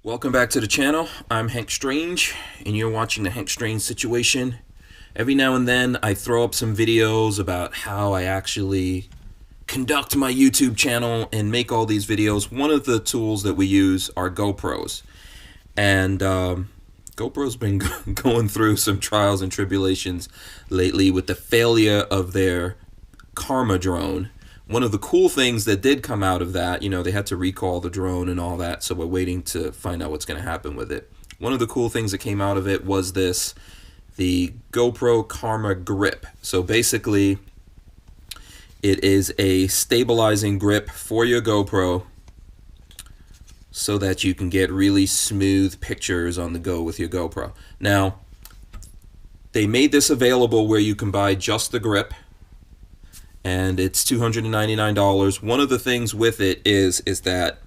Welcome back to the channel. I'm Hank Strange, and you're watching the Hank Strange Situation. Every now and then I throw up some videos about how I actually conduct my YouTube channel and make all these videos. One of the tools that we use are GoPros. And GoPro's been going through some trials and tribulations lately with the failure of their Karma drone. One of the cool things that did come out of that, they had to recall the drone and all that, so we're waiting to find out what's going to happen with it. One of the cool things that came out of it was the GoPro Karma grip. So basically, it is a stabilizing grip for your GoPro so that you can get really smooth pictures on the go with your GoPro. Now, they made this available where you can buy just the grip, and it's $299. One of the things with it is that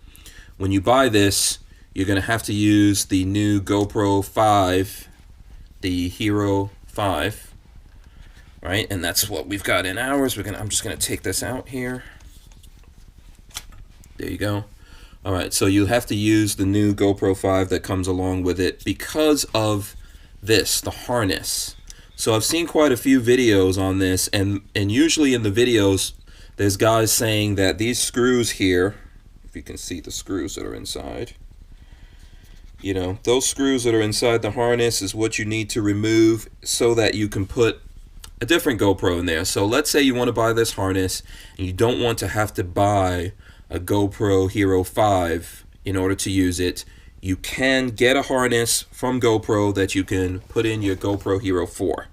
when you buy this, you're going to have to use the new GoPro 5, the Hero 5, right? And that's what we've got in ours. I'm just going to take this out here. There you go. All right, so you'll have to use the new GoPro 5 that comes along with it because of this, the harness. So I've seen quite a few videos on this, and usually in the videos, there's guys saying that these screws here, if you can see the screws that are inside, those screws that are inside the harness is what you need to remove so that you can put a different GoPro in there. So let's say you want to buy this harness, and you don't want to have to buy a GoPro Hero 5 in order to use it. You can get a harness from GoPro that you can put in your GoPro Hero 4.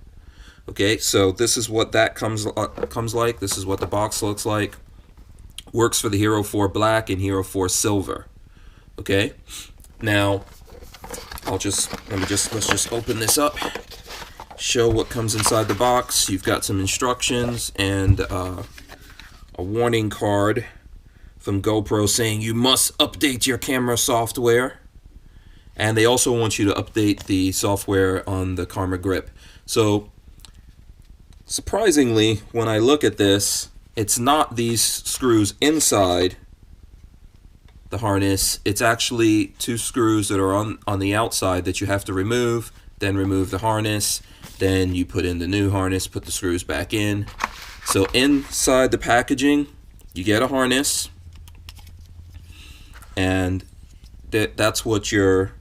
Okay, so this is what that comes like. This is what the box looks like. Works for the Hero 4 Black and Hero 4 Silver. Okay, now let's just open this up. Show what comes inside the box. You've got some instructions and a warning card from GoPro saying you must update your camera software. And they also want you to update the software on the Karma grip. So, surprisingly, when I look at this, it's not these screws inside the harness. It's actually two screws that are on the outside that you have to remove, then remove the harness, then you put in the new harness, put the screws back in. So inside the packaging, you get a harness, and that's what your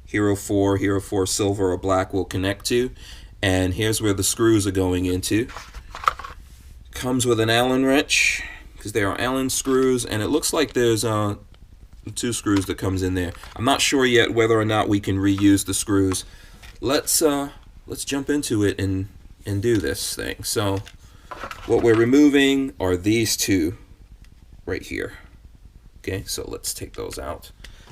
Hero 4 Silver or Black will connect to. And here's where the screws are going into. Comes with an Allen wrench, because they are Allen screws, and it looks like there's two screws that comes in there. I'm not sure yet whether or not we can reuse the screws. Let's jump into it and do this thing. So what we're removing are these two right here. Okay, so let's take those out.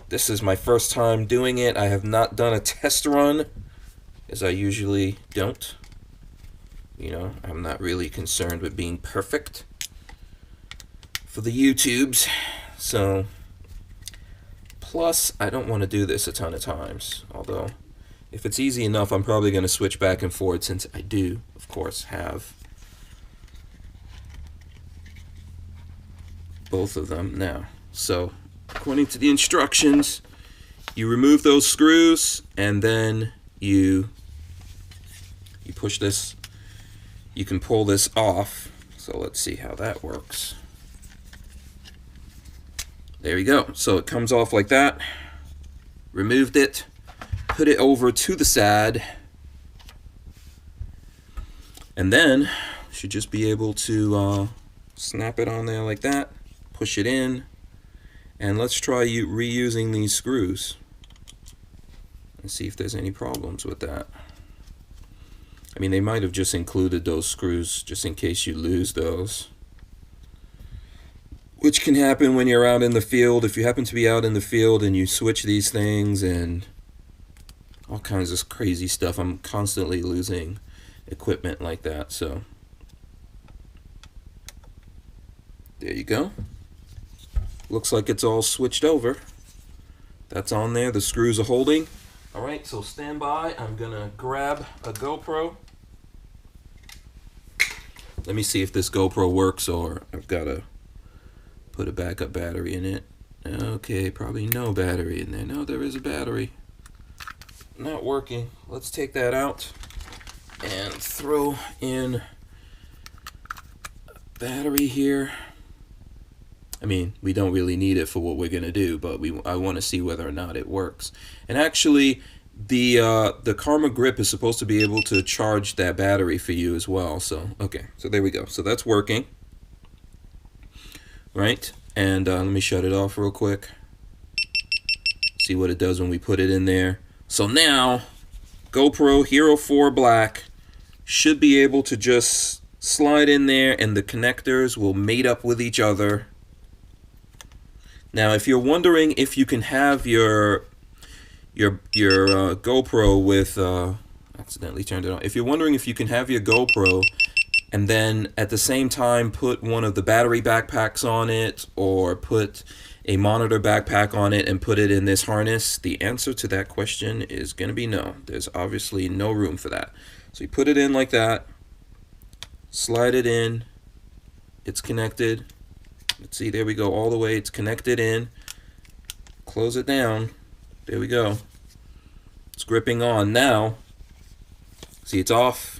This is my first time doing it. I have not done a test run, as I usually don't. I'm not really concerned with being perfect for the YouTubes. So, plus, I don't want to do this a ton of times. Although, if it's easy enough, I'm probably going to switch back and forth, since I do, of course, have both of them now. So, according to the instructions, you remove those screws, and then you push this. You can pull this off. So let's see how that works. There you go. So it comes off like that. Removed it. Put it over to the side. And then should just be able to snap it on there like that. Push it in. And let's try reusing these screws and see if there's any problems with that. I mean, they might have just included those screws just in case you lose those, which can happen when you're out in the field. If you happen to be out in the field and you switch these things and all kinds of crazy stuff, I'm constantly losing equipment like that. So there you go. Looks like it's all switched over. That's on there. The screws are holding. All right, so stand by. I'm gonna grab a GoPro. Let me see if this GoPro works, or I've got to put a backup battery in it. Okay, probably no battery in there. No, there is a battery. Not working. Let's take that out and throw in battery here. I mean, we don't really need it for what we're gonna do, but I want to see whether or not it works. And actually, the Karma Grip is supposed to be able to charge that battery for you as well. So okay, so there we go. So that's working, right? And let me shut it off real quick. See what it does when we put it in there. So now, GoPro Hero 4 Black should be able to just slide in there, and the connectors will mate up with each other. Now, if you're wondering if you can have your GoPro with accidentally turned it on. If you're wondering if you can have your GoPro and then at the same time put one of the battery backpacks on it, or put a monitor backpack on it and put it in this harness, the answer to that question is going to be no. There's obviously no room for that. So you put it in like that, slide it in, it's connected. Let's see, there we go, all the way, it's connected in. Close it down, there we go. It's gripping on now. See, it's off.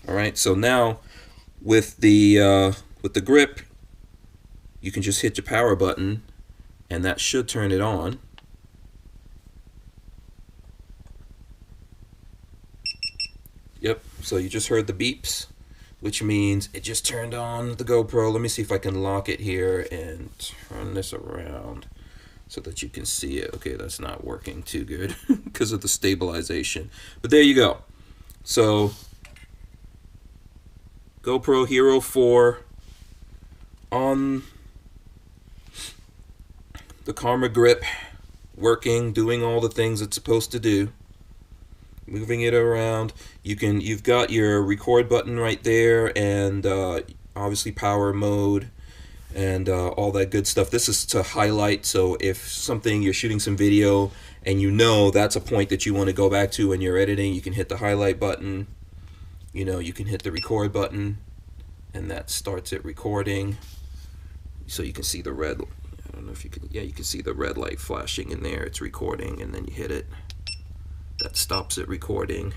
All right, so now with the grip, you can just hit your power button and that should turn it on. Yep, so you just heard the beeps, which means it just turned on the GoPro. Let me see if I can lock it here and turn this around so that you can see it. Okay, that's not working too good because of the stabilization. But there you go. So GoPro Hero 4 on the Karma Grip, working, doing all the things it's supposed to do. Moving it around. You've got your record button right there, and obviously power mode and all that good stuff. This is to highlight, so if you're shooting some video and you know that's a point that you want to go back to when you're editing, you can hit the highlight button. You know, you can hit the record button and that starts it recording, so you can see the red, I don't know if you can, yeah, you can see the red light flashing in there. It's recording, and then you hit it, that stops it recording.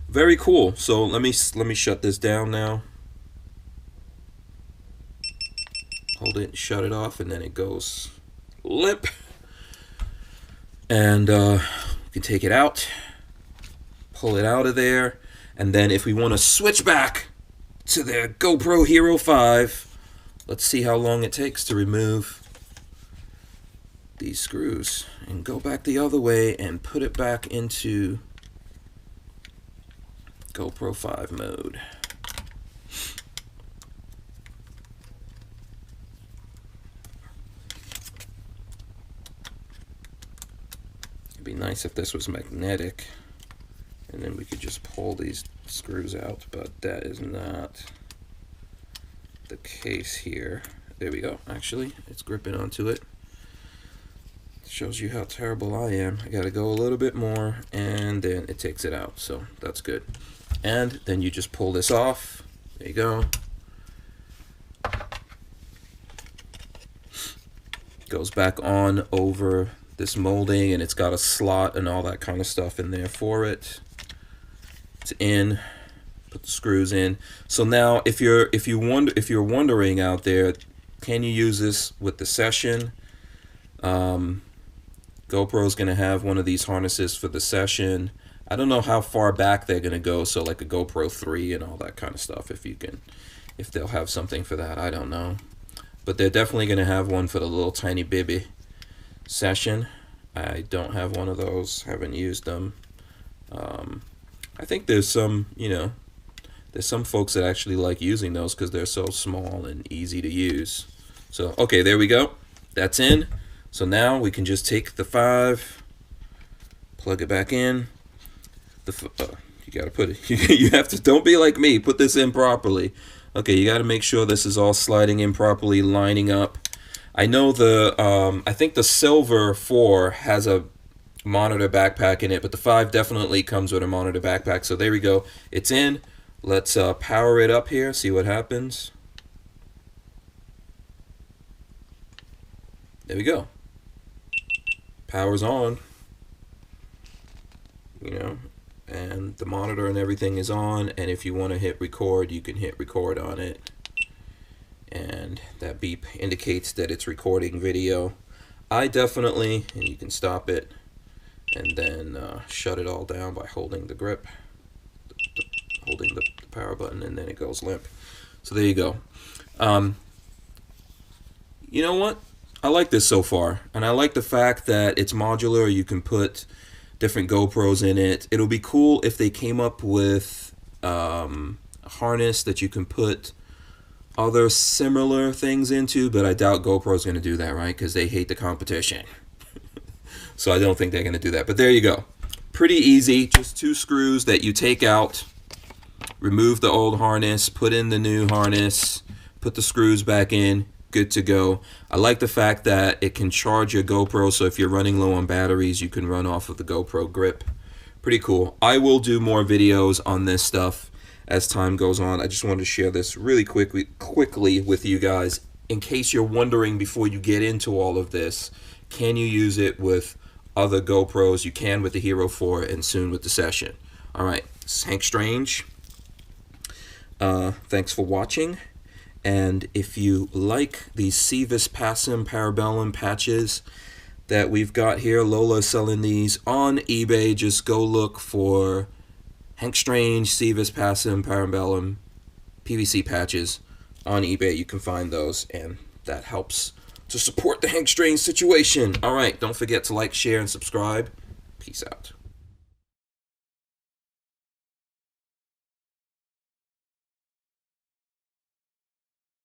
Very cool. So let me shut this down now. Hold it, shut it off, and then it goes limp. And we can take it out, pull it out of there, and then if we want to switch back to the GoPro Hero 5, let's see how long it takes to remove these screws and go back the other way and put it back into GoPro 5 mode. It'd be nice if this was magnetic and then we could just pull these screws out, but that is not the case here. There we go. Actually, it's gripping onto it. Shows you how terrible I am. I gotta go a little bit more, and then it takes it out, so that's good. And then you just pull this off. There you go. Goes back on over this molding, and it's got a slot and all that kind of stuff in there for it. It's in. Put the screws in. So now, if you're wondering out there, can you use this with the Session? GoPro's gonna have one of these harnesses for the Session. I don't know how far back they're gonna go, so like a GoPro 3 and all that kind of stuff. If they'll have something for that, I don't know. But they're definitely gonna have one for the little tiny baby Session. I don't have one of those. Haven't used them. I think there's some, there's some folks that actually like using those because they're so small and easy to use. So okay, there we go. That's in. So now we can just take the 5, plug it back in. You gotta put it. You have to. Don't be like me. Put this in properly. Okay, you gotta make sure this is all sliding in properly, lining up. I know I think the Silver 4 has a monitor backpack in it, but the 5 definitely comes with a monitor backpack. So there we go. It's in. Let's power it up here. See what happens. there we go. Power's on. And the monitor and everything is on, and if you want to hit record, you can hit record on it, and that beep indicates that it's recording video. I definitely, and you can stop it and then shut it all down by holding the grip, holding the power button, and then it goes limp. So there you go. You know what? I like this so far, and I like the fact that it's modular. You can put different GoPros in it. It'll be cool if they came up with a harness that you can put other similar things into, but I doubt GoPro's going to do that, right? Because they hate the competition. So I don't think they're going to do that. But there you go. Pretty easy. Just 2 screws that you take out, remove the old harness, put in the new harness, put the screws back in. Good to go. I like the fact that it can charge your GoPro, so if you're running low on batteries, you can run off of the GoPro grip. Pretty cool. I will do more videos on this stuff as time goes on. I just wanted to share this really quickly with you guys in case you're wondering before you get into all of this, can you use it with other GoPros? You can with the Hero4 and soon with the Session. All right, this is Hank Strange. Thanks for watching. And if you like these Civis Passim Parabellum patches that we've got here, Lola is selling these on eBay. Just go look for Hank Strange Civis Passim Parabellum PVC patches on eBay. You can find those, and that helps to support the Hank Strange situation. All right, don't forget to like, share, and subscribe. Peace out.